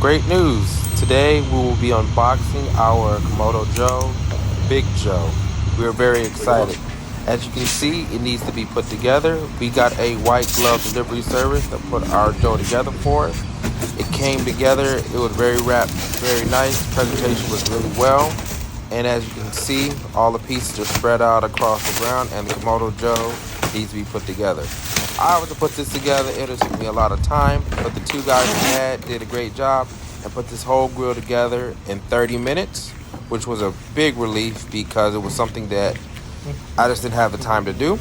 Great news! Today we will be unboxing our Kamado Joe, Big Joe. We are very excited. As you can see, it needs to be put together. We got a white glove delivery service that put our Joe together for us. It came together, it was very wrapped, very nice. Presentation was really well. And as you can see, all the pieces are spread out across the ground and the Kamado Joe needs to be put together. I was to put this together, it took me a lot of time, but the two guys we had did a great job and put this whole grill together in 30 minutes, which was a big relief because it was something that I just didn't have the time to do.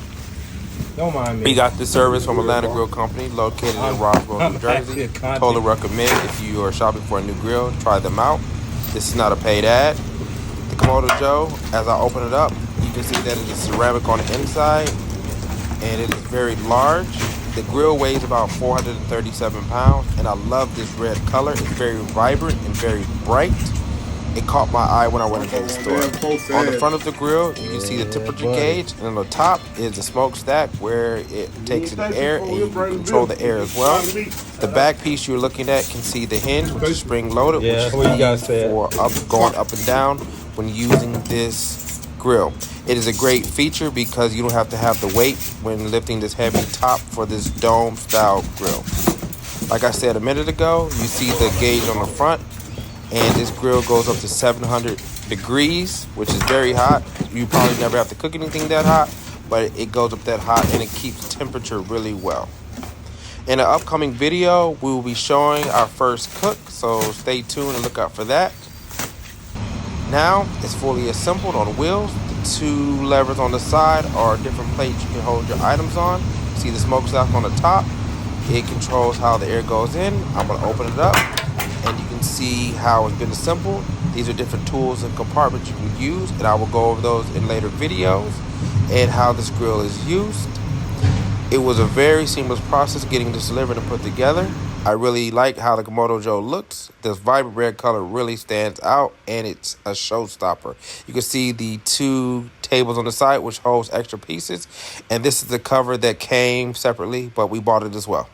Don't mind me. We got this service from Atlanta Grill Company located in Roswell, New Jersey. Totally recommend if you are shopping for a new grill, try them out. This is not a paid ad. The Kamado Joe, as I open it up, you can see that it is ceramic on the inside and it is very large. The grill weighs about 437 pounds and I love this red color. It's very vibrant and very bright. It caught my eye when I went into the store. On the front of the grill, you can see the temperature gauge, and on the top is the smokestack where it takes in air and you can control the air as well. The back piece you're looking at can see the hinge, which is spring loaded, which is for going up and down when using this grill. It is a great feature because you don't have to have the weight when lifting this heavy top for this dome style grill. Like I said a minute ago, you see the gauge on the front. And this grill goes up to 700 degrees, which is very hot. You probably never have to cook anything that hot, but it goes up that hot and it keeps temperature really well. In an upcoming video, we will be showing our first cook, so stay tuned and look out for that. Now, it's fully assembled on wheels. The two levers on the side are different plates you can hold your items on. See the smokestack on the top? It controls how the air goes in. I'm going to open it up. And you can see how it's been assembled. These are different tools and compartments you can use, and I will go over those in later videos and how this grill is used. It was a very seamless process getting this delivered and put together. I really like how the Kamado Joe looks. This vibrant red color really stands out and it's a showstopper. You can see the two tables on the side which holds extra pieces, and this is the cover that came separately, but we bought it as well.